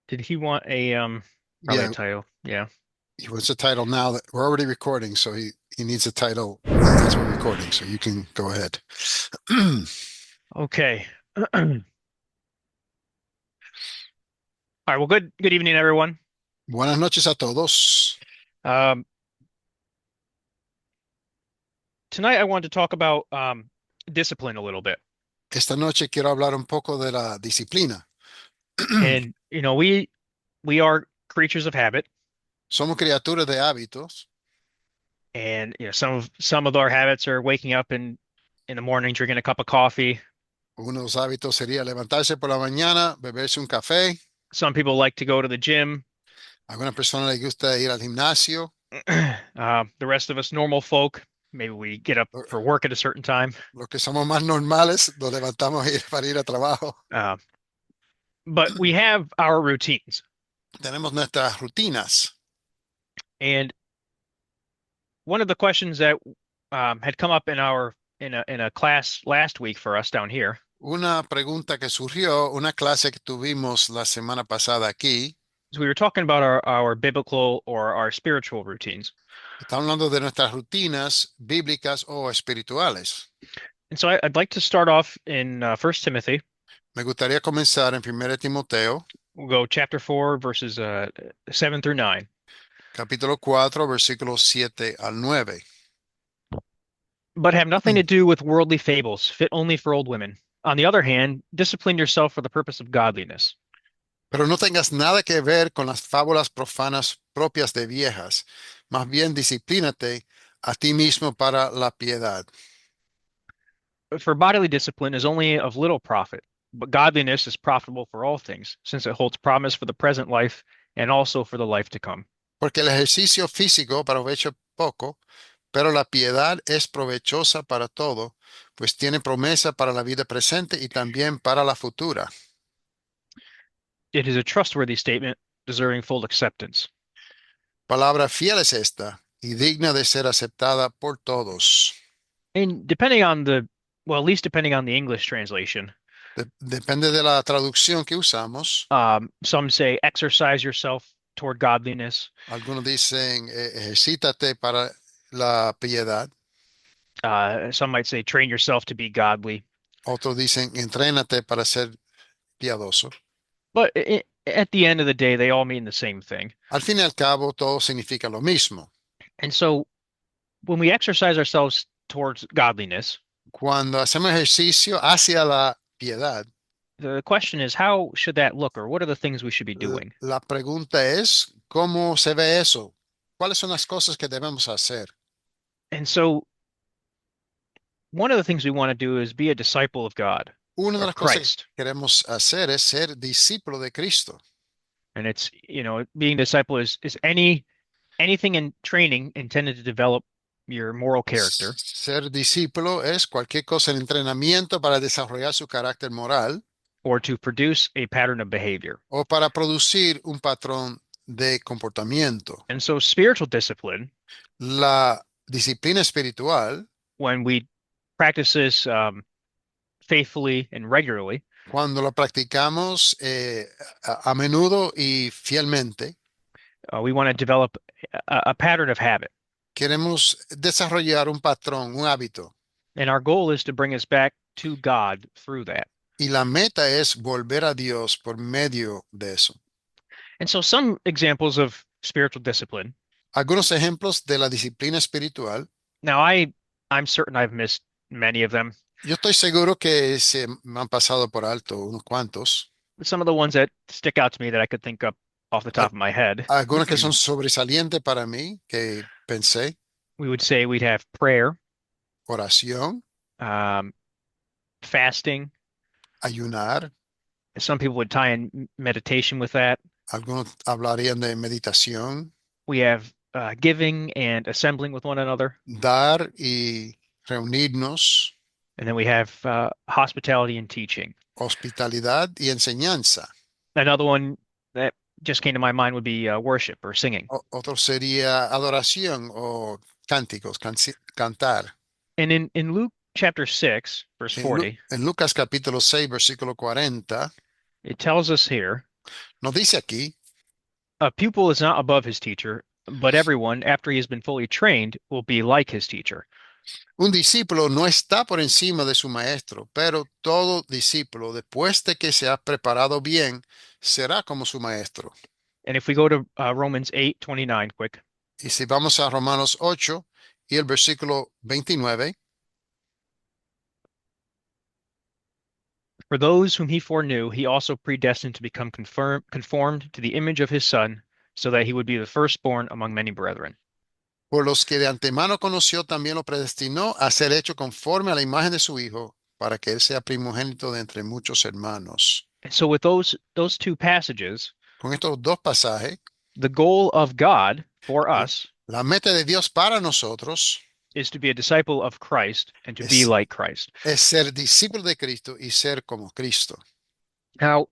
Did he want probably a Yeah, title? Yeah. he wants a title now that we're already recording, so he needs a title as we're recording, so you can go ahead. Okay. All right. Well, good evening, everyone. Buenas noches a todos. Um, Tonight I wanted to talk about discipline a little bit. Esta noche quiero hablar un poco de la disciplina. And we are creatures of habit, Somos criaturas de hábitos. and some of our habits are waking up in the morning, drinking a cup of coffee. Uno de los hábitos sería levantarse por la mañana, beberse un café. Some people like to go to the gym. A algunas personas les gusta ir al gimnasio. The rest of us normal folk, maybe we get up Lo- for work at a certain time. Los que somos más normales nos levantamos para ir a trabajo. Uh, but we have our routines. Tenemos nuestras rutinas. And one of the questions that had come up in a class last week for us down here Una pregunta que surgió, una clase que tuvimos la semana pasada aquí, is we were talking about our biblical or our spiritual routines. está hablando de nuestras rutinas bíblicas o espirituales. And so I'd like to start off in 1 Timothy. Me gustaría comenzar en 1 Timoteo, We'll go chapter 4, verses 7 through 9. capítulo 4, versículos 7 al 9. But have nothing to do with worldly fables, fit only for old women. On the other hand, discipline yourself for the purpose of godliness. Pero no tengas nada que ver con las fábulas profanas propias de viejas, más bien disciplínate a ti mismo para la piedad. For bodily discipline is only of little profit, but godliness is profitable for all things, since it holds promise for the present life and also for the life to come. Porque el ejercicio físico aprovecha poco, pero la piedad es provechosa para todo, pues tiene promesa para la vida presente y también para la futura. It is a trustworthy statement, deserving full acceptance. Palabra fiel es esta y digna de ser aceptada por todos. And depending on at least depending on the English translation, Depende de la traducción que usamos. some say exercise yourself toward godliness. Algunos dicen ejercítate para la piedad. Some might say train yourself to be godly. Otros dicen entrénate para ser piadoso. But at the end of the day, they all mean the same thing. Al fin y al cabo, todo significa lo mismo. And so when we exercise ourselves towards godliness, Cuando hacemos ejercicio hacia la piedad, the question is, how should that look, or what are the things we should be doing? la pregunta es, ¿cómo se ve eso? ¿Cuáles son las cosas que debemos hacer? And so one of the things we want to do is be a disciple of God, Una de of las cosas que Christ. queremos hacer es ser discípulo de Cristo. And it's, being a disciple is anything in training intended to develop your moral character Ser discípulo es cualquier cosa en entrenamiento para desarrollar su carácter moral or to produce a pattern of behavior. o para producir un patrón de comportamiento. And so spiritual discipline, La disciplina espiritual, when we practice this faithfully and regularly, cuando la practicamos a menudo y fielmente, we want to develop a pattern of habit. queremos desarrollar un patrón, un hábito. And our goal is to bring us back to God through that. Y la meta es volver a Dios por medio de eso. And so some examples of spiritual discipline. Algunos ejemplos de la disciplina espiritual. Now I'm certain I've missed many of them. Yo estoy seguro que se me han pasado por alto unos cuantos. But some of the ones that stick out to me that I could think up off the Al- top of my head, Algunos que son sobresalientes para mí, que pensé, we would say we'd have prayer, oración, um, fasting. ayunar. Some people would tie in meditation with that. Algunos hablarían de meditación, We have giving and assembling with one another. dar y reunirnos, And then we have hospitality and teaching. hospitalidad y enseñanza. Another one that just came to my mind would be worship or singing. Otro sería adoración o cánticos, cantar. And in Luke chapter 6, verse 40, En Lucas capítulo 6, versículo 40, it tells us here, nos dice aquí, a pupil is not above his teacher, but everyone, after he has been fully trained, will be like his teacher. un discípulo no está por encima de su maestro, pero todo discípulo, después de que se ha preparado bien, será como su maestro. And if we go to Romans 8:29 quick, Y si vamos a Romanos 8 y el versículo 29, for those whom he foreknew, he also predestined to become conformed to the image of his son, so that he would be the firstborn among many brethren. por los que de antemano conoció, también lo predestinó a ser hecho conforme a la imagen de su Hijo, para que él sea primogénito de entre muchos hermanos. And so with those two passages, Con estos dos pasajes, the goal of God for us la meta de Dios para nosotros is to be a disciple of Christ and to be es, like Christ. es ser discípulo de Cristo y ser como Cristo. Now,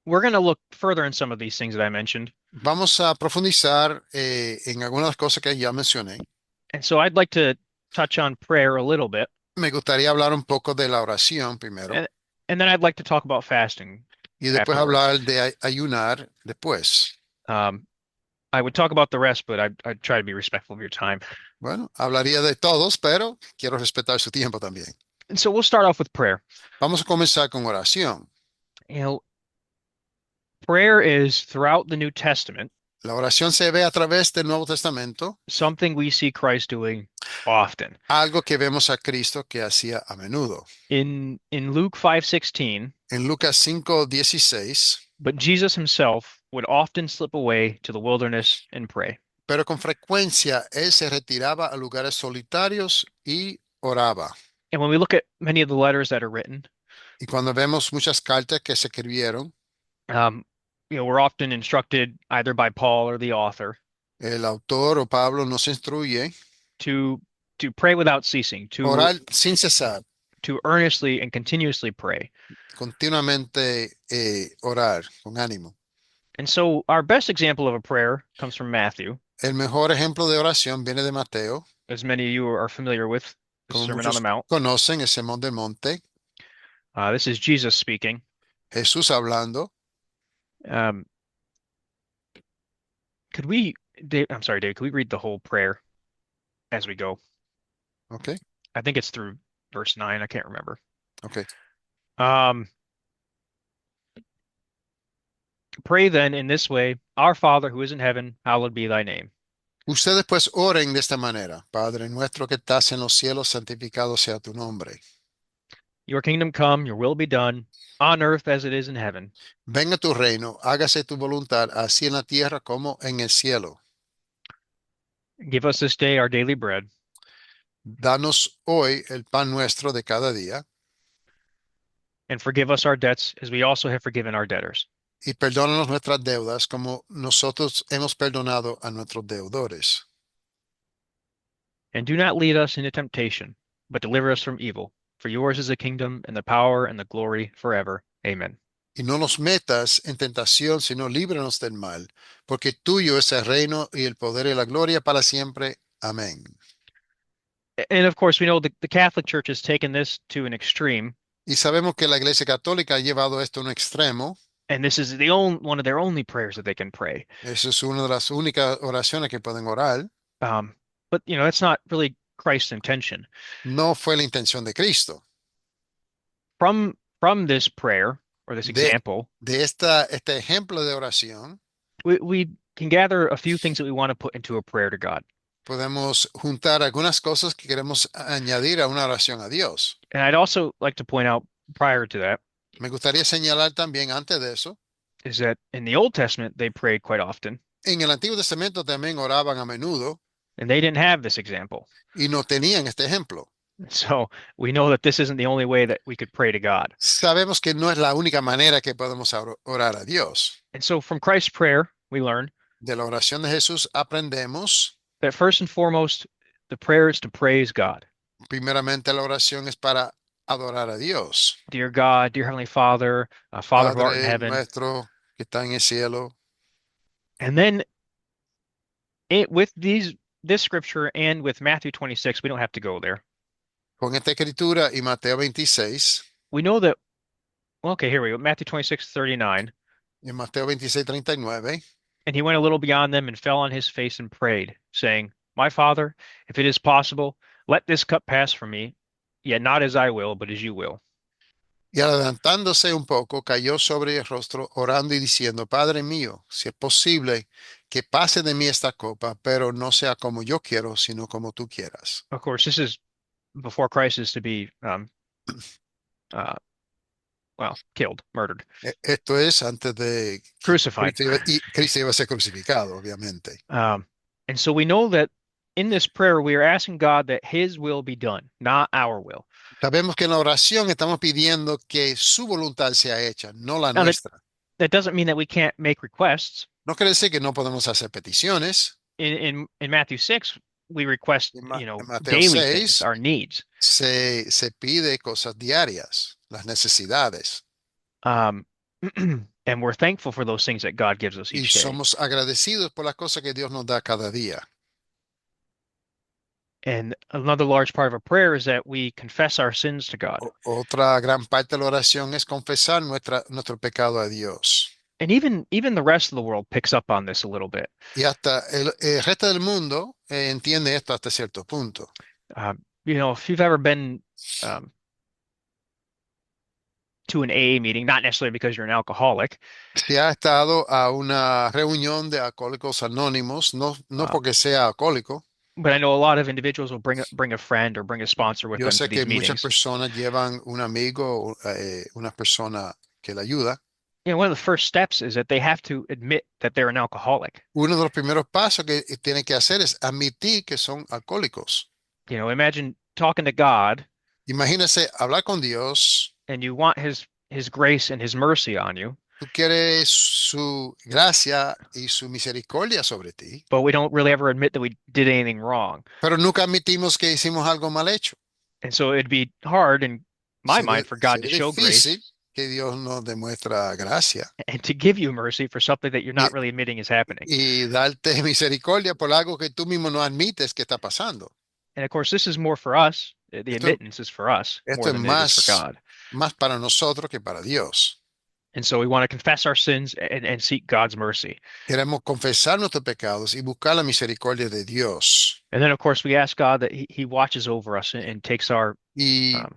we're going to look further in some of these things that I mentioned. Vamos a profundizar en algunas cosas que ya mencioné. And so I'd like to touch on prayer a little bit, Me gustaría hablar un poco de la oración primero and, and then I'd like to talk about fasting y después afterwards. hablar de ayunar después. Um, I would talk about the rest, but I'd try to be respectful of your time. Bueno, hablaría de todos, pero quiero respetar su tiempo también. And so we'll start off with prayer. Vamos a comenzar con oración. You know, prayer is throughout the New Testament La oración se ve a través del Nuevo Testamento, something we see Christ doing often. algo que vemos a Cristo que hacía a menudo. In Luke 5:16, En Lucas 5:16, but Jesus himself would often slip away to the wilderness and pray. pero con frecuencia él se retiraba a lugares solitarios y oraba. And when we look at many of the letters that are written, Y cuando vemos muchas cartas que se escribieron, um, we're often instructed either by Paul or the author el autor o Pablo nos instruye to pray without ceasing, orar sin cesar, to earnestly and continuously pray. continuamente orar con ánimo. And so our best example of a prayer comes from Matthew, El mejor ejemplo de oración viene de Mateo, as many of you are familiar with the como Sermon on the muchos Mount. conocen, el Sermón del Monte, This is Jesus speaking. Jesús hablando. Um, I'm sorry, Dave, could we read the whole prayer as we go? Okay, I think it's through verse 9. I can't remember. okay. Pray then in this way, Our Father who is in heaven, hallowed be thy name. Ustedes pues oren de esta manera. Padre nuestro que estás en los cielos, santificado sea tu nombre. Your kingdom come, your will be done, on earth as it is in heaven. Venga tu reino, hágase tu voluntad, así en la tierra como en el cielo. Give us this day our daily bread, Danos hoy el pan nuestro de cada día and forgive us our debts as we also have forgiven our debtors. y perdónanos nuestras deudas como nosotros hemos perdonado a nuestros deudores. And do not lead us into temptation, but deliver us from evil. For yours is the kingdom and the power and the glory forever. Amen. Y no nos metas en tentación, sino líbranos del mal, porque tuyo es el reino y el poder y la gloria para siempre. Amén. And of course, we know the Catholic Church has taken this to an extreme, Y sabemos que la Iglesia Católica ha llevado esto a un extremo. and this is one of their only prayers that they can pray. Esa es una de las únicas oraciones que pueden orar. But that's not really Christ's intention. No fue la intención de Cristo. From this prayer or this example, De este ejemplo de oración, we can gather a few things that we want to put into a prayer to God. podemos juntar algunas cosas que queremos añadir a una oración a Dios. And I'd also like to point out prior to that Me gustaría señalar también antes de eso, is that in the Old Testament they prayed quite often, en el Antiguo Testamento también oraban a menudo and they didn't have this example. y no tenían este ejemplo. So we know that this isn't the only way that we could pray to God. Sabemos que no es la única manera que podemos orar a Dios. And so from Christ's prayer, we learn De la oración de Jesús aprendemos, that first and foremost, the prayer is to praise God. primeramente la oración es para adorar a Dios. Dear God, dear Heavenly Father, Father who art in Padre heaven. nuestro que está en el cielo. And then with this scripture and with Matthew 26, we don't have to go there. Con esta escritura y Mateo 26, We know that, well, okay, here we go. Matthew 26:39. y en Mateo 26:39, And he went a little beyond them and fell on his face and prayed, saying, My Father, if it is possible, let this cup pass from me, yet not as I will, but as you will. y adelantándose un poco, cayó sobre el rostro, orando y diciendo, Padre mío, si es posible, que pase de mí esta copa, pero no sea como yo quiero, sino como tú quieras. Of course, this is before Christ is to be, uh, well, killed, murdered, Esto es antes de que crucified. Cristo iba a ser crucificado, obviamente. Um, and so we know that in this prayer, we are asking God that his will be done, not our will. Sabemos que en la oración estamos pidiendo que su voluntad sea hecha, no la Now, nuestra. that doesn't mean that we can't make requests. No quiere decir que no podemos hacer peticiones. In Matthew 6, we request, En Mateo daily things, 6 our needs. se pide cosas diarias, las necesidades, Um, and we're thankful for those things that God gives us y each day. somos agradecidos por las cosas que Dios nos da cada día. And another large part of a prayer is that we confess our sins to God. Otra gran parte de la oración es confesar nuestro pecado a Dios. And even the rest of the world picks up on this a little bit. Y hasta el resto del mundo entiende esto hasta cierto punto. If you've ever been um, to an AA meeting, not necessarily because you're an alcoholic, Si ha estado a una reunión de alcohólicos anónimos, no uh, porque sea alcohólico. but I know a lot of individuals will bring a friend or bring a sponsor with Yo them to sé que these muchas meetings. personas llevan un amigo, una persona que le ayuda. One of the first steps is that they have to admit that they're an alcoholic. Uno de los primeros pasos que tienen que hacer es admitir que son alcohólicos. Imagine talking to God Imagínese hablar con Dios. and you want his grace and his mercy on you, Tú quieres su gracia y su misericordia sobre ti, but we don't really ever admit that we did anything wrong. pero nunca admitimos que hicimos algo mal hecho. And so it'd be hard in my mind for God to Sería show difícil grace que Dios nos demuestra gracia and to give you mercy for something that you're y, not really admitting is happening. y darte misericordia por algo que tú mismo no admites que está pasando. And of course, this is more for us. The Esto, admittance is for us esto more es than it is for God. más para nosotros que para Dios. And so we want to confess our sins and seek God's mercy. Queremos confesar nuestros pecados y buscar la misericordia de Dios. And then, of course, we ask God that he watches over us and takes our, Y um,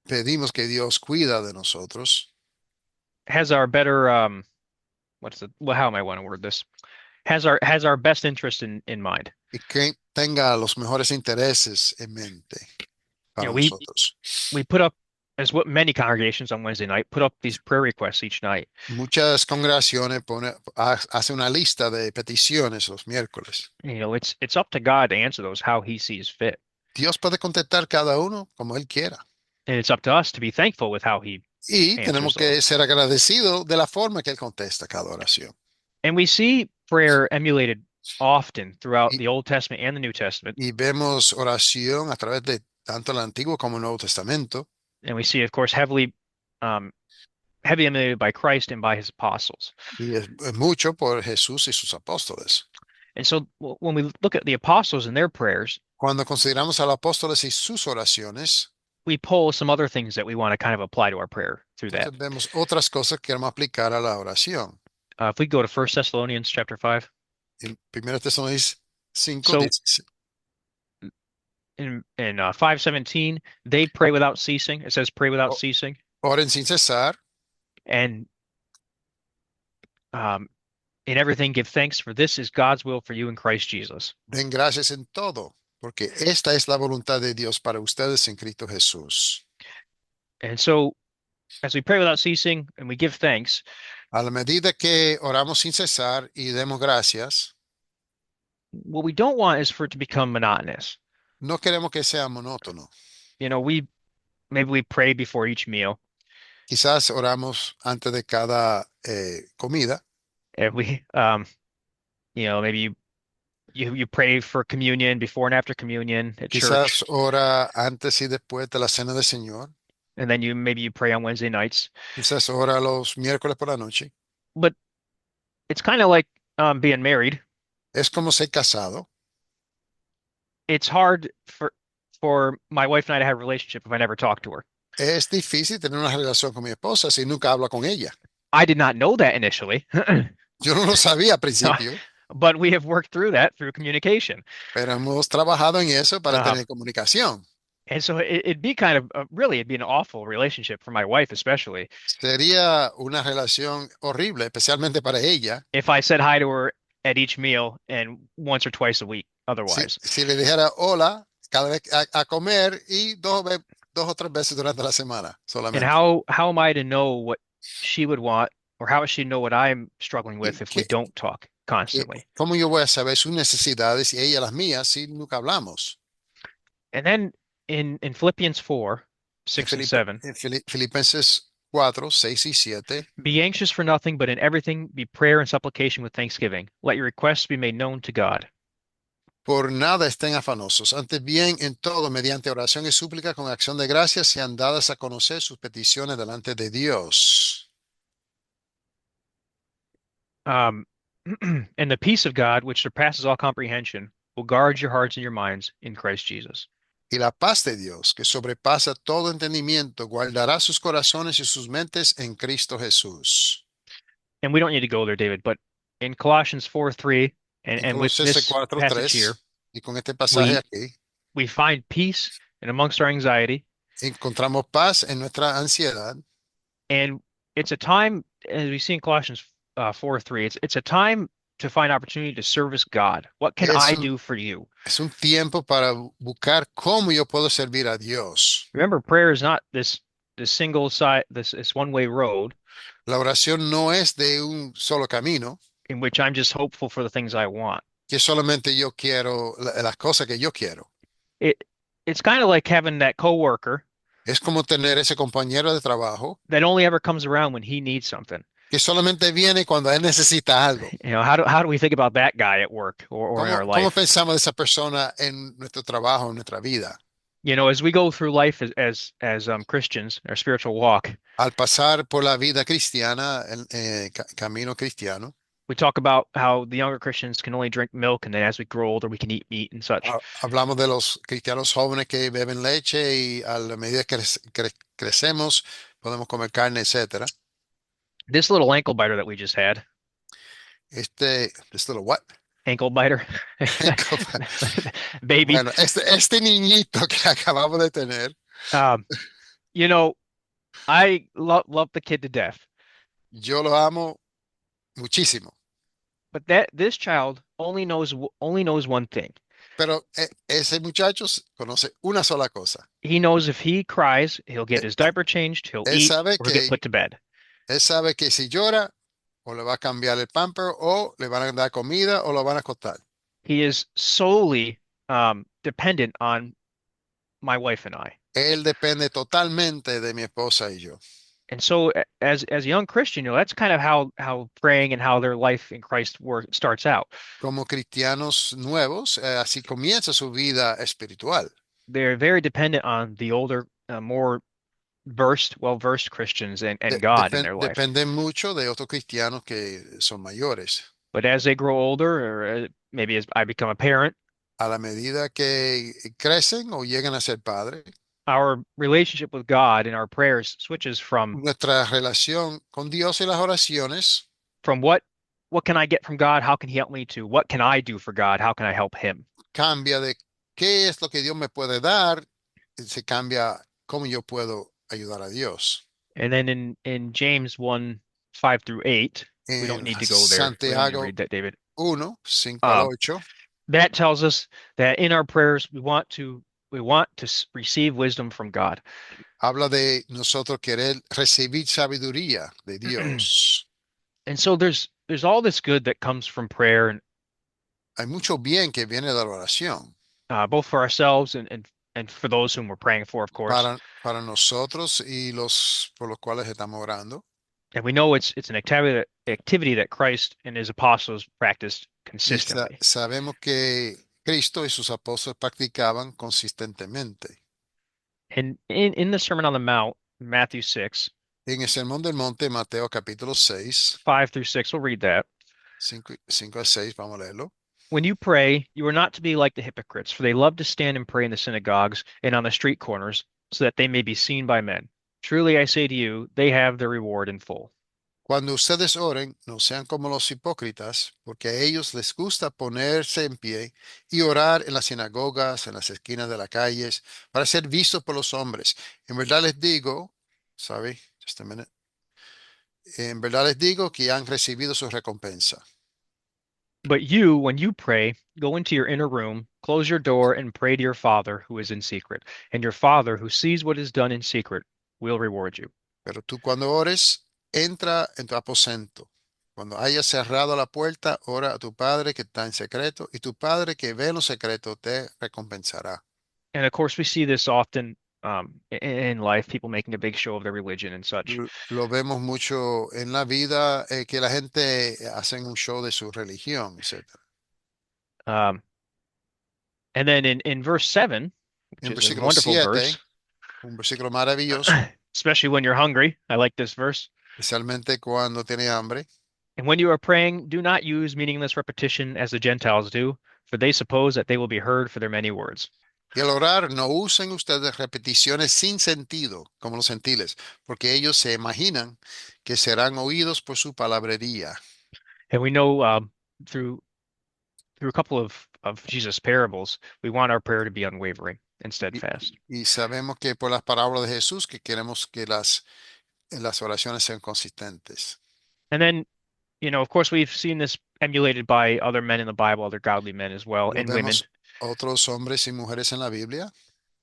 pedimos que Dios cuida de nosotros has our better, how am I want to word this? Has our best interest in mind. y que tenga los mejores intereses en mente You para know, we nosotros. we put up, as what many congregations on Wednesday night put up these prayer requests each night. Muchas congregaciones hacen una lista de peticiones los miércoles. It's up to God to answer those how he sees fit. Dios puede contestar cada uno como Él quiera. And it's up to us to be thankful with how he Y answers tenemos que those. ser agradecidos de la forma que Él contesta cada oración. And we see prayer emulated often throughout Y, the Old Testament and the New Testament. y vemos oración a través de tanto el Antiguo como el Nuevo Testamento. And we see, of course, um, heavily emulated by Christ and by his apostles. Y es mucho por Jesús y sus apóstoles. And so when we look at the apostles and their prayers, Cuando consideramos a los apóstoles y sus oraciones, we pull some other things that we want to kind of apply to our prayer through that. entonces vemos otras cosas que queremos aplicar a la oración. If we go to 1 Thessalonians chapter 5, En 1 Tesalonicenses 5, So- dice, in 5:17, they pray without ceasing. It says pray without Oh. ceasing. oren sin cesar, And in everything give thanks, for this is God's will for you in Christ Jesus. den gracias en todo, porque esta es la voluntad de Dios para ustedes en Cristo Jesús. And so as we pray without ceasing and we give thanks, A la medida que oramos sin cesar y demos gracias, what we don't want is for it to become monotonous. no queremos que sea monótono. Maybe we pray before each meal, Quizás oramos antes de cada comida and we maybe You pray for communion before and after communion at Quizás church, ora antes y después de la cena del Señor. and then you pray on Wednesday nights. Quizás ora los miércoles por la noche. But it's kind of like being married. Es como ser casado. It's hard for my wife and I to have a relationship if I never talk to her. Es difícil tener una relación con mi esposa si nunca habla con ella. I did not know that initially, Yo no lo sabía al principio, but we have worked through that through communication. pero hemos trabajado en eso para Um, tener comunicación. and so it'd be kind of really, it'd be an awful relationship for my wife, especially Sería una relación horrible, especialmente para ella, if I said hi to her at each meal and once or twice a week otherwise. si le dijera hola cada vez a comer y dos o tres veces durante la semana And solamente. how am I to know what she would want, or how would she know what I'm struggling with if we ¿Qué- don't talk constantly? ¿Cómo yo voy a saber sus necesidades y ella las mías si nunca hablamos? And then in Philippians 4, En, 6 and 7, Filipenses 4, 6 y 7. be anxious for nothing, but in everything be prayer and supplication with thanksgiving. Let your requests be made known to God. Por nada estén afanosos, antes bien en todo, mediante oración y súplica con acción de gracias, sean dadas a conocer sus peticiones delante de Dios. Um, and the peace of God, which surpasses all comprehension, will guard your hearts and your minds in Christ Jesus. Y la paz de Dios, que sobrepasa todo entendimiento, guardará sus corazones y sus mentes en Cristo Jesús. And we don't need to go there, David, but in Colossians 4:3, En and with Colosenses this 4, passage here, 3, y con este pasaje we aquí, we find peace and amongst our anxiety. encontramos paz en nuestra ansiedad. And it's a time, as we see in Colossians 4:3, it's a time to find opportunity to service God. What can Es I un, do for you? es un tiempo para buscar cómo yo puedo servir a Dios. Remember, prayer is not this single side, this one-way road La oración no es de un solo camino, in which I'm just hopeful for the things I want. que solamente yo quiero las cosas que yo quiero. It it's kind of like having that coworker Es como tener ese compañero de trabajo that only ever comes around when he needs something. que solamente viene cuando él necesita algo. How do we think about that guy at work or in our Cómo life? pensamos de esa persona en nuestro trabajo, en nuestra vida? As we go through life as Christians, our spiritual walk, Al pasar por la vida cristiana, el camino cristiano, we talk about how the younger Christians can only drink milk, and then as we grow older, we can eat meat and such. hablamos de los cristianos jóvenes que beben leche y a la medida que crecemos podemos comer carne, etcétera. This little ankle biter that we just had, This little what? ankle biter, baby. Bueno, este niñito que acabamos de tener, Um, you know, I love the kid to death, yo lo amo muchísimo, but that this child only knows one thing. pero ese muchacho conoce una sola cosa. He knows if he cries, he'll get Eh, his diaper changed, he'll Él eat, sabe or he'll get que, put to bed. él sabe que si llora, o le va a cambiar el pamper, o le van a dar comida, o lo van a acostar. He is solely dependent on my wife and I. Él depende totalmente de mi esposa y yo. And so as a young Christian, that's kind of how praying and how their life in Christ starts out. Como cristianos nuevos, así comienza su vida espiritual. They're very dependent on the older, more well-versed Christians and De- God in their life. dependen mucho de otros cristianos que son mayores. But as they grow older, or maybe as I become a parent, A la medida que crecen o llegan a ser padres, our relationship with God and our prayers switches nuestra relación con Dios y las oraciones from what can I get from God? How can He help me to what can I do for God? How can I help Him? cambia de qué es lo que Dios me puede dar, se cambia cómo yo puedo ayudar a Dios. And then in James 1:5-8, we don't En need to go there. We don't need to Santiago read that, David. 1, 5 al Um, 8, that tells us that in our prayers we want to receive wisdom from God. habla de nosotros querer recibir sabiduría de Dios. And so there's all this good that comes from prayer, and Hay mucho bien que viene de la oración both for ourselves and for those whom we're praying for, of course. para nosotros y los por los cuales estamos orando. And we know it's an activity that Christ and his apostles practiced Y consistently. sabemos que Cristo y sus apóstoles practicaban consistentemente. And in the Sermon on the Mount, Matthew 6, En el Sermón del Monte, Mateo capítulo 6, 5 through 6, we'll read that. 5 al 6, vamos a leerlo. When you pray, you are not to be like the hypocrites, for they love to stand and pray in the synagogues and on the street corners, so that they may be seen by men. Truly I say to you, they have their reward in full. Cuando ustedes oren, no sean como los hipócritas, porque a ellos les gusta ponerse en pie y orar en las sinagogas, en las esquinas de las calles, para ser vistos por los hombres. En verdad les digo, ¿sabe? Just a minute. En verdad les digo que han recibido su recompensa. But you, when you pray, go into your inner room, close your door, and pray to your Father who is in secret. And your Father who sees what is done in secret will reward you. Pero tú cuando ores, entra en tu aposento. Cuando hayas cerrado la puerta, ora a tu Padre que está en secreto, y tu Padre que ve en lo secreto te recompensará. And of course, we see this often in life, people making a big show of their religion and such. Lo vemos mucho en la vida, que la gente hacen un show de su religión, etcétera. Um, and then in verse 7, which En is a versículo wonderful 7, verse, un versículo maravilloso, especially when you're hungry. I like this verse. especialmente cuando tiene hambre. And when you are praying, do not use meaningless repetition as the Gentiles do, for they suppose that they will be heard for their many words. Y al orar, no usen ustedes repeticiones sin sentido, como los gentiles, porque ellos se imaginan que serán oídos por su palabrería. And we know through through a couple of Jesus' parables, we want our prayer to be unwavering and Y, steadfast. y sabemos que por las palabras de Jesús que queremos que las oraciones sean consistentes. And then, of course, we've seen this emulated by other men in the Bible, other godly men as well, Lo and women. vemos otros hombres y mujeres en la Biblia.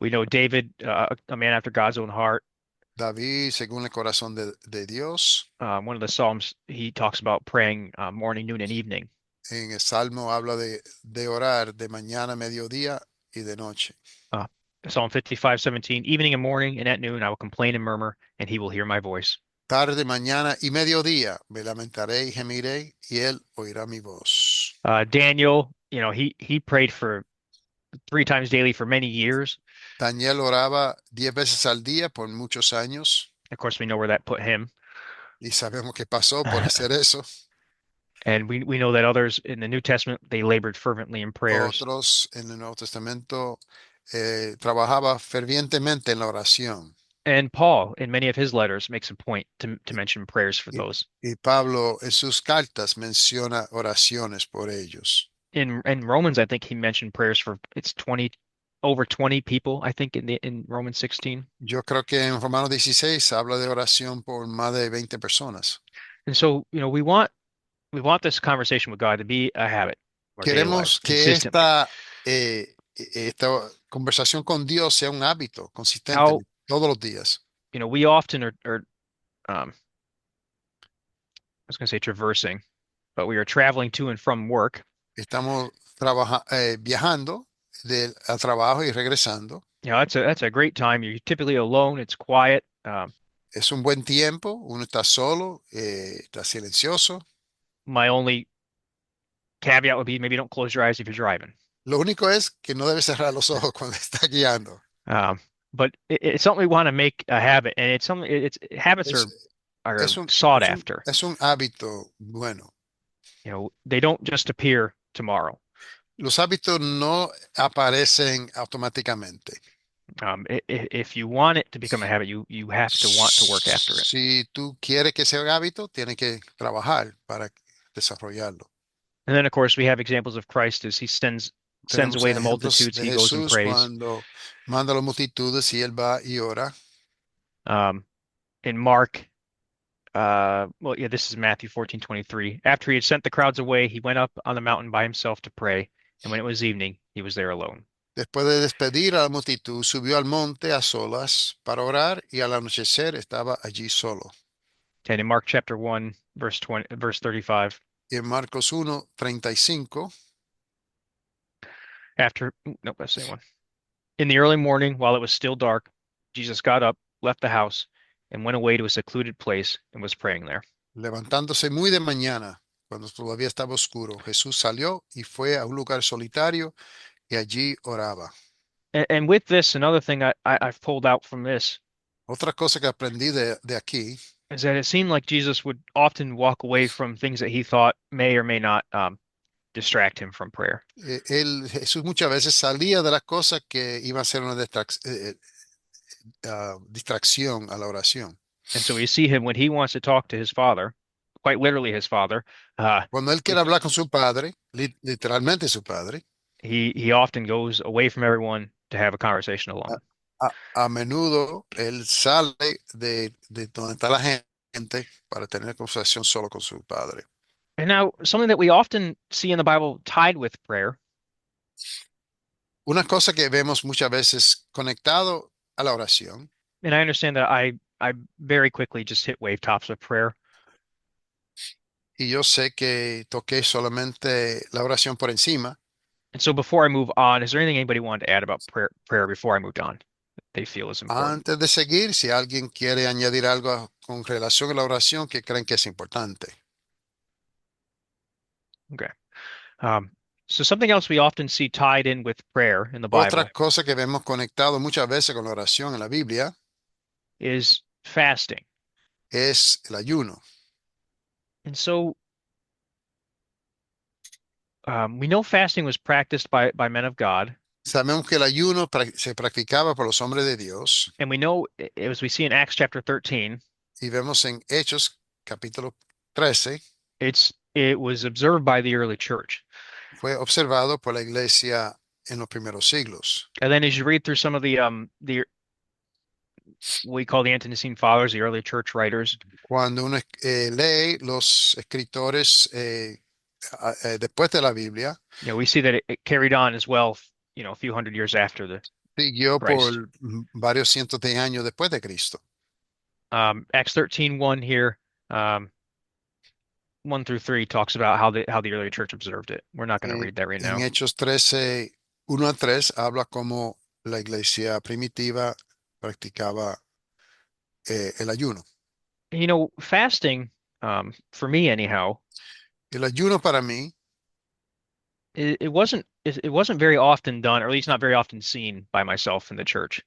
We know David, a man after God's own heart. David, según el corazón de Dios, One of the Psalms, he talks about praying morning, noon, and evening. en el Salmo habla de orar de mañana, mediodía y de noche. Uh, Psalm 55:17, evening and morning, and at noon I will complain and murmur, and he will hear my voice. Tarde, mañana y mediodía me lamentaré y gemiré, y él oirá mi voz. Daniel, he prayed for 3 times daily for many years. Daniel oraba 10 veces al día por muchos años, Of course, we know where that put him. y sabemos que pasó por hacer eso. And we know that others in the New Testament, they labored fervently in prayers. Otros en el Nuevo Testamento trabajaba fervientemente en la oración. And Paul, in many of his letters, makes a point to mention prayers for Y, those. y Pablo en sus cartas menciona oraciones por ellos. In Romans, I think he mentioned prayers for it's 20 over 20 people, I think in Romans 16. Yo creo que en Romanos 16 habla de oración por más de 20 personas. And so, we want this conversation with God to be a habit, our daily lives, Queremos que consistently. esta conversación con Dios sea un hábito consistente How, todos los días. we often are I was going to say traversing, but we are traveling to and from work. Estamos viajando al trabajo y regresando. That's a great time. You're typically alone. It's quiet. Es un buen tiempo, uno está solo, está silencioso. My only caveat would be maybe don't close your eyes if you're driving. Lo único es que no debe cerrar los ojos cuando está guiando. Um, but it's something we want to make a habit, and it's something. It's habits Es, are es un, sought es un, after. es un hábito bueno. They don't just appear tomorrow. Los hábitos no aparecen automáticamente. If you want it to become a habit, you have to want to work after it. Si tú quieres que sea un hábito, tienes que trabajar para desarrollarlo. And then, of course, we have examples of Christ as he sends Tenemos away the ejemplos multitudes. de He goes and Jesús prays. cuando manda a las multitudes y él va y ora. In Mark, well, yeah, this is Matthew 14:23. After he had sent the crowds away, he went up on the mountain by himself to pray. And when it was evening, he was there alone. Después de despedir a la multitud, subió al monte a solas para orar y al anochecer estaba allí solo. And in Mark chapter 1, verse 35, Y en Marcos 1:35, nope, that's the same one. In the early morning, while it was still dark, Jesus got up, left the house, and went away to a secluded place and was praying there. Levantándose muy de mañana, cuando todavía estaba oscuro, Jesús salió y fue a un lugar solitario y allí oraba. And with this, another thing I've pulled out from this Otra cosa que aprendí de aquí, is that it seemed like Jesus would often walk away from things that he thought may or may not distract him from prayer. Jesús muchas veces salía de las cosas que iban a ser una distracción a la oración. And so we see him when he wants to talk to his father, quite literally his father. Uh, Cuando él we, quiere hablar con su padre, literalmente su padre, he often goes away from everyone to have a conversation a, alone. a menudo él sale de donde está la gente para tener conversación solo con su padre. And now something that we often see in the Bible tied with prayer, Una cosa que vemos muchas veces conectado a la oración, and I understand that I very quickly just hit wave tops with prayer. y yo sé que toqué solamente la oración por encima. And so before I move on, is there anything anybody wanted to add about prayer before I moved on that they feel is important? Antes de seguir, si alguien quiere añadir algo con relación a la oración que creen que es importante. Okay. Um, so something else we often see tied in with prayer in the Otra Bible cosa que vemos conectado muchas veces con la oración en la Biblia is fasting. es el ayuno. And so we know fasting was practiced by men of God, Sabemos que el ayuno se practicaba por los hombres de Dios and we know, as we see in Acts chapter 13, y vemos en Hechos capítulo 13, it was observed by the early church. fue observado por la iglesia en los primeros siglos. And then as you read through some of the what we call the Ante-Nicene Fathers, the early church writers, Cuando uno lee los escritores después de la Biblia, we see that it carried on as well, a few hundred years after the siguió Christ. por varios cientos de años después de Cristo. Acts 13:1 here, 1 through 3 talks about how the early church observed it. We're not going to read that right En now. Hechos 13, 1 a 3, habla como la iglesia primitiva practicaba el ayuno. Fasting, for me anyhow, El ayuno para mí it wasn't very often done, or at least not very often seen by myself in the church.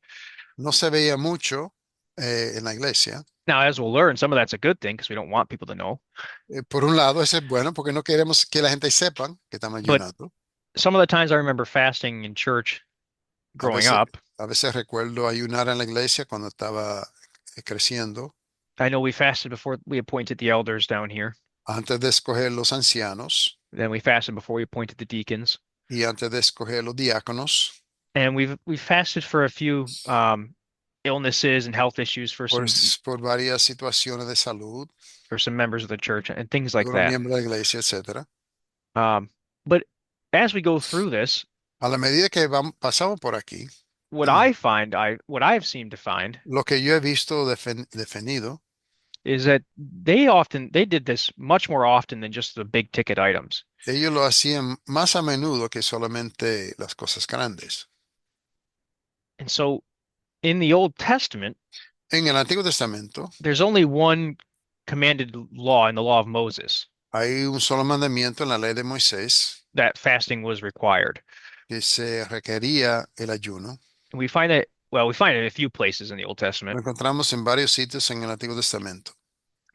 no se veía mucho en la iglesia. Now, as we'll learn, some of that's a good thing because we don't want people to know. Por un lado, eso es bueno porque no queremos que la gente sepan que estamos But ayunando. some of the times I remember fasting in church A growing veces, up. a veces recuerdo ayunar en la iglesia cuando estaba creciendo, I know we fasted before we appointed the elders down here. antes de escoger los ancianos Then we fasted before we appointed the deacons. y antes de escoger los diáconos, And we've fasted for a few illnesses and health issues for por, some por varias situaciones de salud, for some members of the church and things like algunos that. miembros de la iglesia, etcétera. But as we go through this, A la medida que pasamos por aquí, what I've seemed to find lo que yo he visto definido is that they did this much more often than just the big ticket items. ellos lo hacían más a menudo que solamente las cosas grandes. And so in the Old Testament, En el Antiguo Testamento there's only one commanded law in the law of Moses hay un solo mandamiento en la ley de Moisés that fasting was required. que se requería el ayuno. And we find it in a few places in the Old Lo Testament, encontramos en varios sitios en el Antiguo Testamento.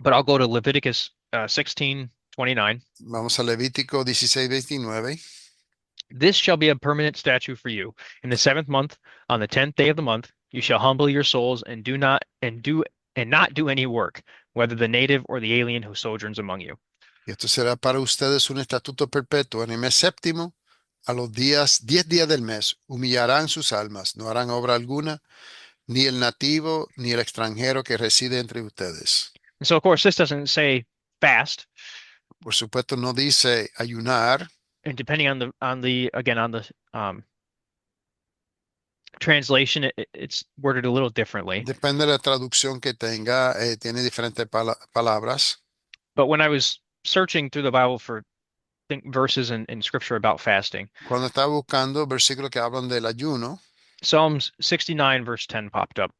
but I'll go to Leviticus 16:29. Vamos a Levítico 16:29. This shall be a permanent statute for you. In the seventh month, on the 10th day of the month, you shall humble your souls and not do any work, whether the native or the alien who sojourns among you. Y esto será para ustedes un estatuto perpetuo. En el mes séptimo, a los 10 días del mes, humillarán sus almas, no harán obra alguna, ni el nativo, ni el extranjero que reside entre ustedes. And so, of course, this doesn't say fast. Por supuesto, no dice ayunar, And depending on the translation, it's worded a little differently. depende de la traducción que tenga, tiene diferentes palabras. But when I was searching through the Bible for verses in scripture about fasting, Cuando estaba buscando versículos que hablan del ayuno, Psalms 69 verse 10 popped up.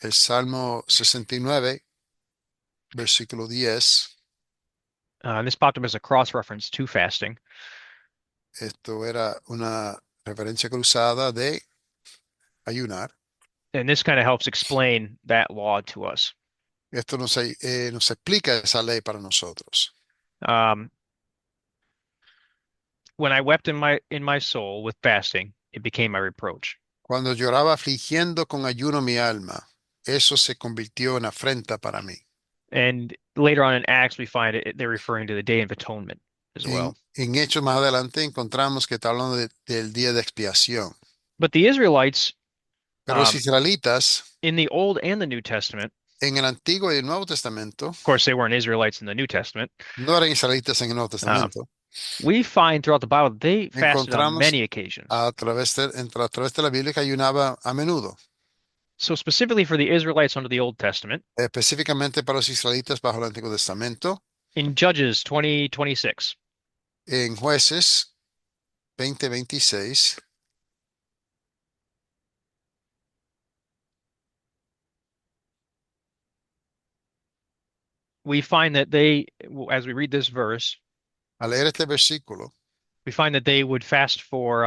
El Salmo 69, versículo 10. And this popped up as a cross reference to fasting. Esto era una referencia cruzada de ayunar. And this kind of helps explain that law to us. Esto nos explica esa ley para nosotros. Um, when I wept in my soul with fasting, it became my reproach. Cuando lloraba afligiendo con ayuno mi alma, eso se convirtió en afrenta para mí. And later on in Acts, we find they're referring to the Day of Atonement as well. En Hechos más adelante encontramos que está hablando del día de expiación. But the Israelites, Pero los um, israelitas in the Old and the New Testament, en el Antiguo y el Nuevo Testamento of course, they weren't Israelites in the New Testament. no eran israelitas en el Nuevo Um, Testamento. we find throughout the Bible they fasted on Encontramos many occasions. a través de la Biblia que ayunaba a menudo, So specifically for the Israelites under the Old Testament, específicamente para los israelitas bajo el Antiguo Testamento, in Judges 20:26, en Jueces 20:26. we find that as we read this verse, Al leer este versículo, we find that they would fast for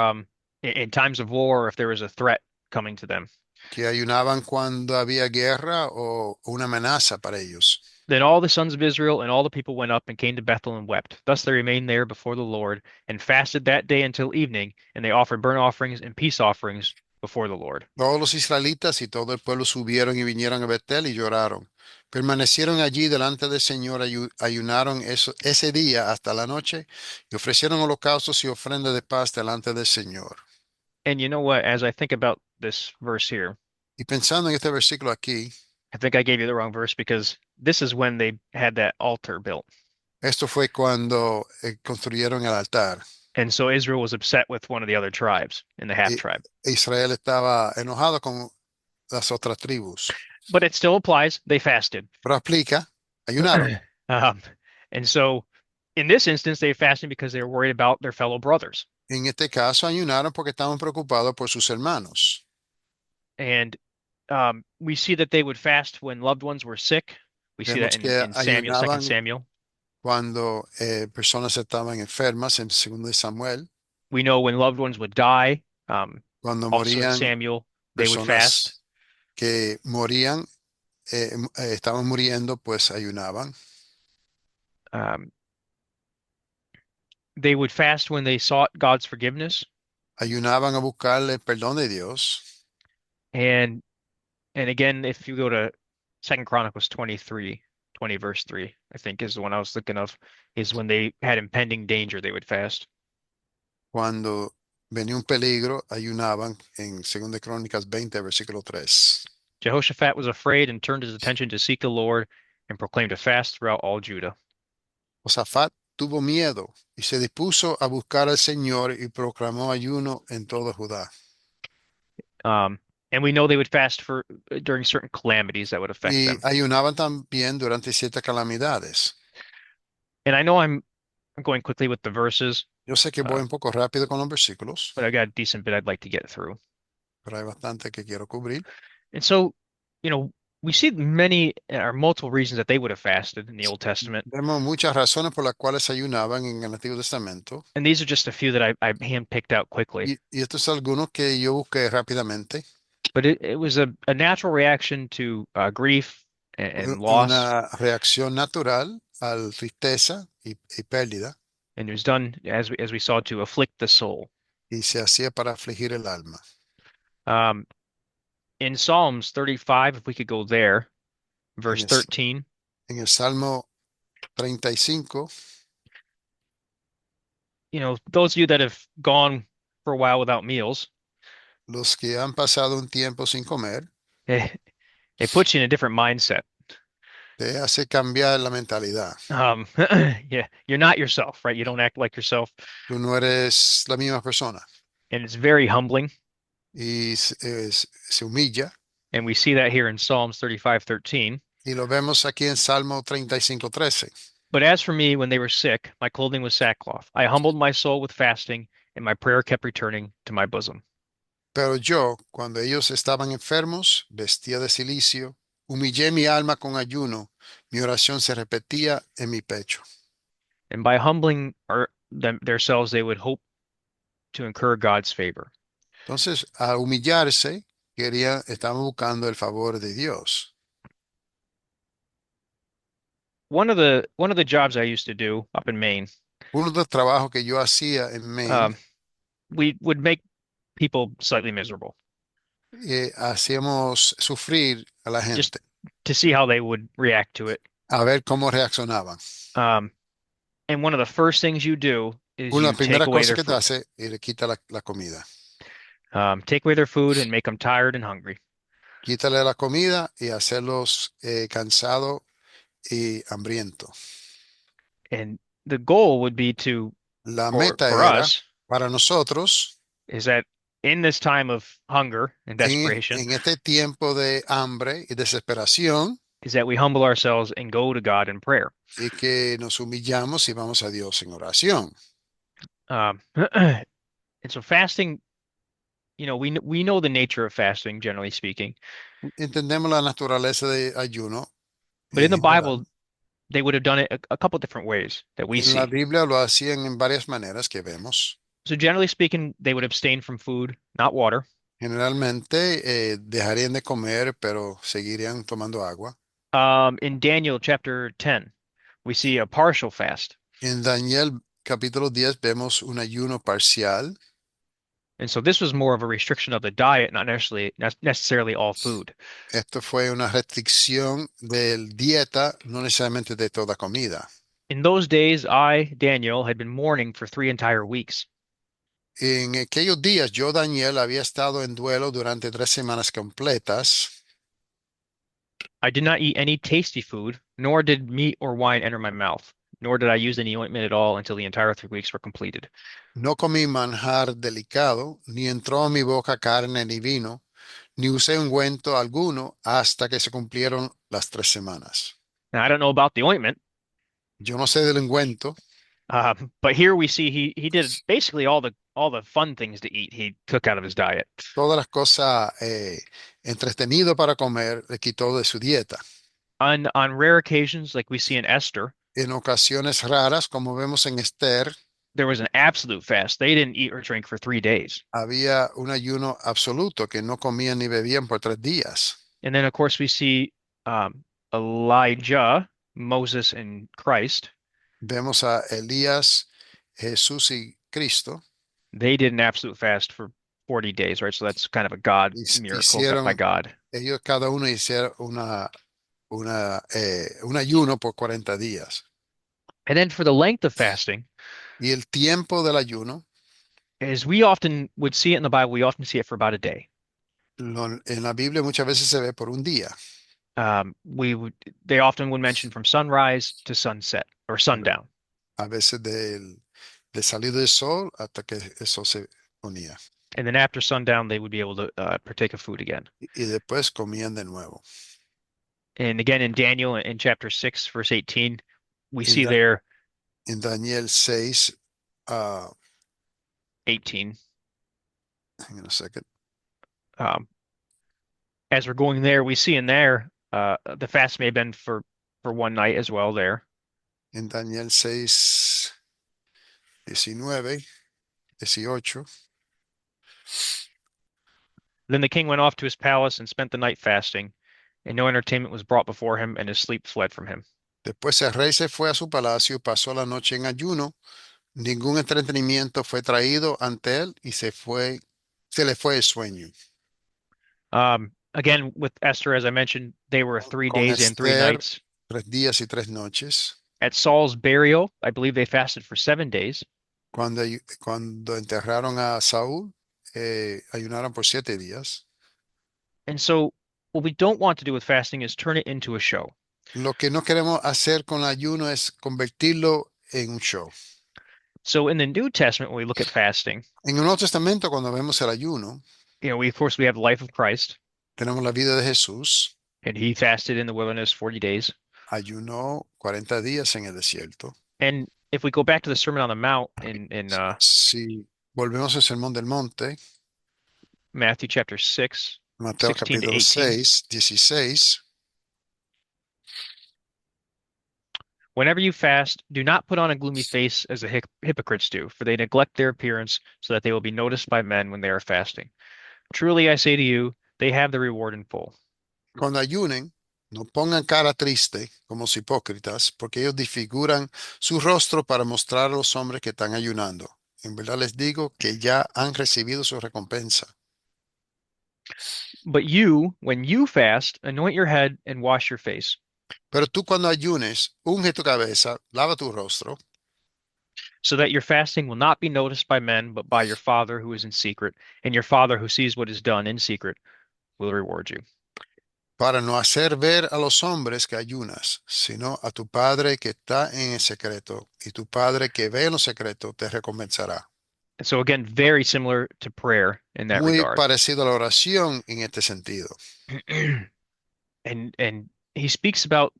in times of war if there was a threat coming to them. que ayunaban cuando había guerra o una amenaza para ellos. Then all the sons of Israel and all the people went up and came to Bethel and wept. Thus they remained there before the Lord and fasted that day until evening, and they offered burnt offerings and peace offerings before the Lord. Todos los israelitas y todo el pueblo subieron y vinieron a Betel y lloraron. Permanecieron allí delante del Señor, ayunaron ese día hasta la noche y ofrecieron holocaustos y ofrendas de paz delante del Señor. And you know what? As I think about this verse here, Y pensando en este versículo aquí, I think I gave you the wrong verse because this is when they had that altar built. esto fue cuando construyeron el altar. And so Israel was upset with one of the other tribes in the half E- tribe. Israel estaba enojado con las otras tribus. But it still applies. They fasted. Pero aplica, ayunaron. Um, and so in this instance, they fasted because they were worried about their fellow brothers. En este caso, ayunaron porque estaban preocupados por sus hermanos. And we see that they would fast when loved ones were sick. We see that Vemos que in Samuel, Second ayunaban Samuel. cuando personas estaban enfermas en 2 Samuel, We know when loved ones would die. cuando Also in morían Samuel, they would fast. personas que morían, estaban muriendo, pues ayunaban. Um, they would fast when they sought God's forgiveness. Ayunaban a buscarle el perdón de Dios. And again, if you go to Second Chronicles 23, 20 verse 3, I think is the one I was thinking of, is when they had impending danger, they would fast. Cuando venía un peligro, ayunaban en 2 Crónicas 20, versículo 3. Jehoshaphat was afraid and turned his attention to seek the Lord and proclaimed a fast throughout all Judah. Josafat tuvo miedo y se dispuso a buscar al Señor y proclamó ayuno en todo Judá. Um, and we know they would fast for during certain calamities that would affect Y them. ayunaban también durante ciertas calamidades. And I know I'm going quickly with the verses, Yo sé que voy uh, un poco rápido con los versículos, but I got a decent bit I'd like to get through. pero hay bastante que quiero cubrir. And so, you know, we see many or multiple reasons that they would have fasted in the Old Testament. Vemos muchas razones por las cuales ayunaban en el Antiguo Testamento. And these are just a few that I handpicked out quickly. Y estos son algunos que yo busqué rápidamente. But it was a natural reaction to grief and loss, Una reacción natural a la tristeza y pérdida, and it was done as we saw to afflict the soul. y se hacía para afligir el alma. Um, in Psalms 35, if we could go there, En verse el, 13, en el Salmo 35, you know, those of you that have gone for a while without meals, los que han pasado un tiempo sin comer, it, it puts you in a different mindset. te hace cambiar la mentalidad. Yeah, you're not yourself, right? You don't act like yourself, Tú no eres la misma persona and it's very humbling. y se humilla. And we see that here in Psalms 35:13. Y lo vemos aquí en Salmo 35:13. But as for me, when they were sick, my clothing was sackcloth. I humbled my soul with fasting, and my prayer kept returning to my bosom. Pero yo, cuando ellos estaban enfermos, vestía de cilicio, humillé mi alma con ayuno, mi oración se repetía en mi pecho. And by humbling themselves, they would hope to incur God's favor. Entonces, al humillarse, estaban buscando el favor de Dios. One of the jobs I used to do up in Maine, Uno de los trabajos que yo hacía en Maine, um, we would make people slightly miserable hacíamos sufrir a la just gente, to see how they would react to it. a ver cómo reaccionaban. Um, and one of the first things you do is Una you primera cosa que te hace y le quita la comida. take away their food and make them tired and hungry. Quítale la comida y hacerlos cansados y hambrientos. And the goal would be to, La for meta for era us, para nosotros, is that in this time of hunger and desperation, en este tiempo de hambre y desesperación, is that we humble ourselves and go to God in prayer. y que nos humillamos y vamos a Dios en oración. And so fasting, we know the nature of fasting, generally speaking, Entendemos la naturaleza de ayuno but in en the general. Bible, they would have done it a couple different ways that we En la see. Biblia lo hacían en varias maneras que vemos. So generally speaking, they would abstain from food, not water. Generalmente dejarían de comer, pero seguirían tomando agua. In Daniel chapter 10, we see a partial fast. En Daniel capítulo 10 vemos un ayuno parcial. And so this was more of a restriction of the diet, not necessarily all food. Esto fue una restricción de dieta, no necesariamente de toda comida. In those days, I, Daniel, had been mourning for 3 entire weeks. En aquellos días yo, Daniel, había estado en duelo durante 3 semanas completas. I did not eat any tasty food, nor did meat or wine enter my mouth, nor did I use any ointment at all until the entire 3 weeks were completed. No comí manjar delicado, ni entró en mi boca carne ni vino, ni usé ungüento alguno hasta que se cumplieron las 3 semanas. Now, I don't know about the ointment, Yo no sé del ungüento. but here we see he did basically all the fun things to eat. He took out of his diet. Todas las cosas entretenido para comer le quitó de su dieta. On rare occasions, like we see in Esther, En ocasiones raras, como vemos en Esther, there was an absolute fast. They didn't eat or drink for 3 days. había un ayuno absoluto que no comían ni bebían por 3 días. And then, of course, we see Elijah, Moses, and Christ. Vemos a Elías, Jesús y Cristo. They did an absolute fast for 40 days, right? So that's kind of a God miracle by Hicieron, God. ellos cada uno hicieron un ayuno por 40 días. And then for the length of fasting, Y el tiempo del ayuno, as we often would see it in the Bible, we often see it for about a day. en la Biblia muchas veces se ve por un día. They often would mention from sunrise to sunset or sundown. A veces de salir del sol hasta que el sol se ponía. And then after sundown, they would be able to partake of food again. Y después comían de nuevo. And again, in Daniel in chapter 6, verse 18, we En, see Da- there en Daniel 6, 18. hang on a second. Um, as we're going there, we see in there the fast may have been for one night as well there. En Daniel 6, 19, 18. Then the king went off to his palace and spent the night fasting, and no entertainment was brought before him, and his sleep fled from him. Después el rey se fue a su palacio, pasó la noche en ayuno, ningún entretenimiento fue traído ante él y se le fue el sueño. Again, with Esther, as I mentioned, they were three Con days and three Esther, nights. 3 días y 3 noches. At Saul's burial, I believe they fasted for 7 days. Cuando enterraron a Saúl, ayunaron por 7 días. And so, what we don't want to do with fasting is turn it into a show. Lo que no queremos hacer con ayuno es convertirlo en un show. So, in the New Testament, when we look at fasting, En el Nuevo Testamento, cuando vemos el ayuno, we have the life of Christ, tenemos la vida de Jesús. and he fasted in the wilderness 40 days. Ayunó 40 días en el desierto. And if we go back to the Sermon on the Mount in Si volvemos al Sermón del Monte, Matthew chapter 6, Mateo 16 to capítulo 18. 6, 16. Whenever you fast, do not put on a gloomy face as the hypocrites do, for they neglect their appearance so that they will be noticed by men when they are fasting. Truly I say to you, they have the reward in full. Cuando ayunen, no pongan cara triste como los hipócritas, porque ellos disfiguran su rostro para mostrar a los hombres que están ayunando. En verdad les digo que ya han recibido su recompensa. But you, when you fast, anoint your head and wash your face, Pero tú cuando ayunes, unge tu cabeza, lava tu rostro, so that your fasting will not be noticed by men, but by your Father who is in secret, and your Father who sees what is done in secret will reward you. para no hacer ver a los hombres que ayunas, sino a tu Padre que está en el secreto, y tu Padre que ve en lo secreto te recompensará. And so again, very similar to prayer in that Muy regard. parecido a la oración en este sentido. And he speaks about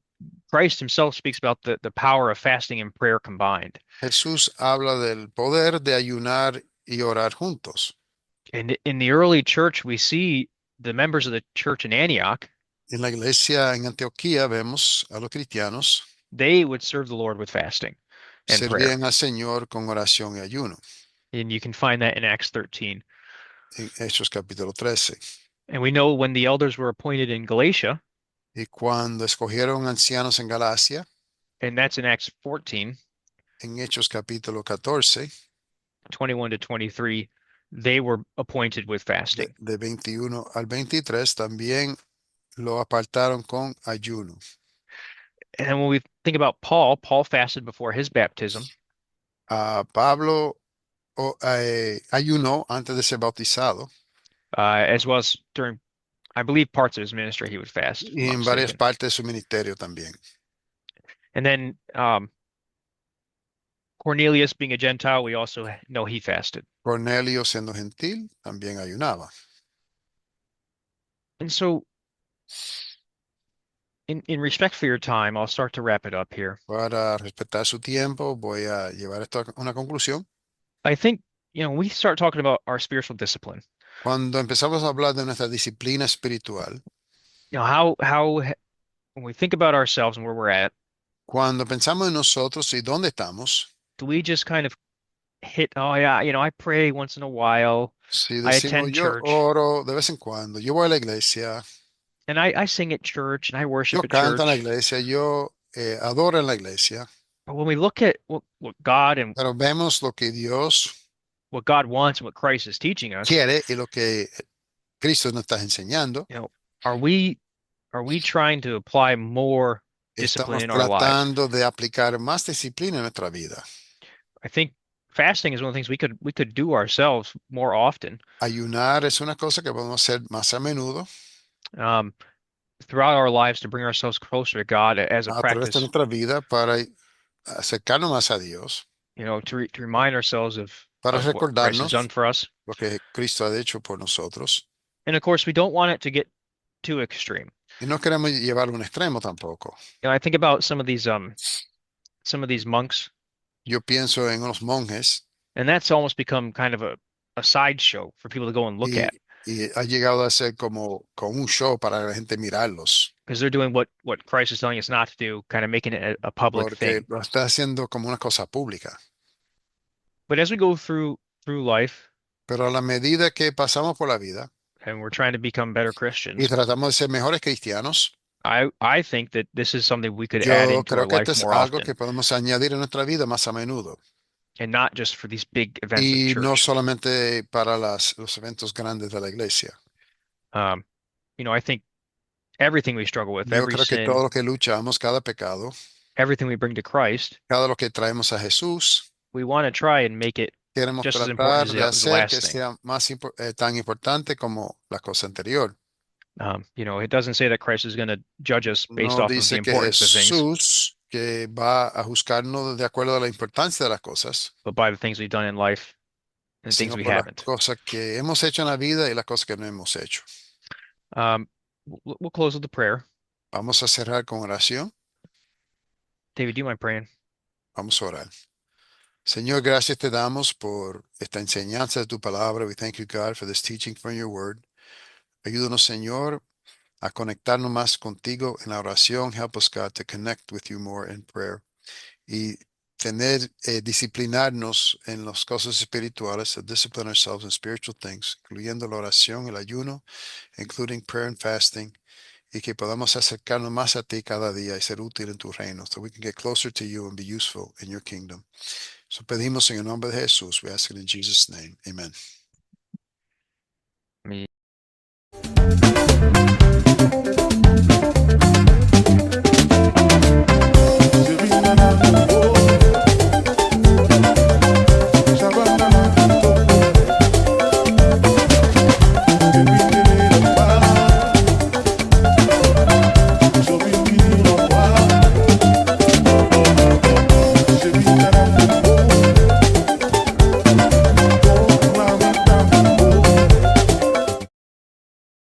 Christ himself speaks about the power of fasting and prayer combined. Jesús habla del poder de ayunar y orar juntos. And in the early church, we see the members of the church in Antioch, En la iglesia en Antioquía vemos a los cristianos they would serve the Lord with fasting and prayer. servían al Señor con oración y ayuno, And you can find that in Acts 13. en Hechos capítulo 13. And we know when the elders were appointed in Galatia, Y cuando escogieron ancianos en Galacia, and that's in Acts 14, en Hechos capítulo 14, 21 to 23, they were appointed with fasting. de 21 al 23, también lo apartaron con ayuno. And when we think about Paul, Paul fasted before his baptism, A Pablo ayunó antes de ser bautizado as well as during, I believe, parts of his ministry, he would fast, if I'm y not en varias mistaken. partes de su ministerio también. And then Cornelius, being a Gentile, we also know he fasted. Cornelio, siendo gentil, también ayunaba. And so, in respect for your time, I'll start to wrap it up here. Para respetar su tiempo, voy a llevar esto a una conclusión. I think, when we start talking about our spiritual discipline, Cuando empezamos a hablar de nuestra disciplina espiritual, how when we think about ourselves and where we're at, cuando pensamos en nosotros y dónde estamos, do we just kind of hit, oh yeah, I pray once in a while, si I decimos attend yo church, oro de vez en cuando, yo voy a la iglesia, and I sing at church and I yo worship at canto en la church. iglesia, yo adoro en la iglesia, But when we look at what God and pero vemos lo que Dios what God wants and what Christ is teaching us, quiere y lo que Cristo nos está enseñando, you know, are we trying to apply more discipline estamos in our lives? tratando de aplicar más disciplina en nuestra vida. I think fasting is one of the things we could do ourselves more often Ayunar es una cosa que podemos hacer más a menudo um, throughout our lives to bring ourselves closer to God as a a través de practice, nuestra vida para acercarnos más a Dios, to remind ourselves of para what Christ has done recordarnos for us. lo que Cristo ha hecho por nosotros. And of course, we don't want it to get too extreme. Y no queremos llevarlo a un extremo tampoco. I think about some of these monks, Yo pienso en unos monjes and that's almost become kind of a sideshow for people to go and look y, at y ha llegado a ser como un show para la gente mirarlos, because they're doing what Christ is telling us not to do, kind of making it a public porque thing. lo está haciendo como una cosa pública. But as we go through life Pero a la medida que pasamos por la vida and we're trying to become better y Christians, tratamos de ser mejores cristianos, I think that this is something we could add yo into our creo que esto life es more algo que often, podemos añadir en nuestra vida más a menudo. and not just for these big events of Y no church. solamente para los eventos grandes de la iglesia. Um, I think everything we struggle with, Yo every creo que todo sin, lo que luchamos, cada pecado, everything we bring to Christ, cada lo que traemos a Jesús, we want to try and make it queremos just as important tratar as de the hacer que last thing. sea tan importante como la cosa anterior. It doesn't say that Christ is going to judge us based No off of the dice que importance of things, Jesús que va a juzgarnos de acuerdo a la importancia de las cosas, but by the things we've done in life and the things sino we por las haven't. cosas que hemos hecho en la vida y las cosas que no hemos hecho. Um, we'll close with the prayer. Vamos a cerrar con oración. David, do you mind praying? Vamos a orar. Señor, gracias te damos por esta enseñanza de tu palabra. We thank you, God, for this teaching from your word. Ayúdanos, Señor, a conectarnos más contigo en la oración. Help us, God, to connect with you more in prayer. Y disciplinarnos en las cosas espirituales, to discipline ourselves in spiritual things, incluyendo la oración, el ayuno, including prayer and fasting, y que podamos acercarnos más a ti cada día y ser útil en tu reino, so we can get closer to you and be useful in your kingdom. So pedimos en el nombre de Jesús. We ask it in Jesus' name. Amen.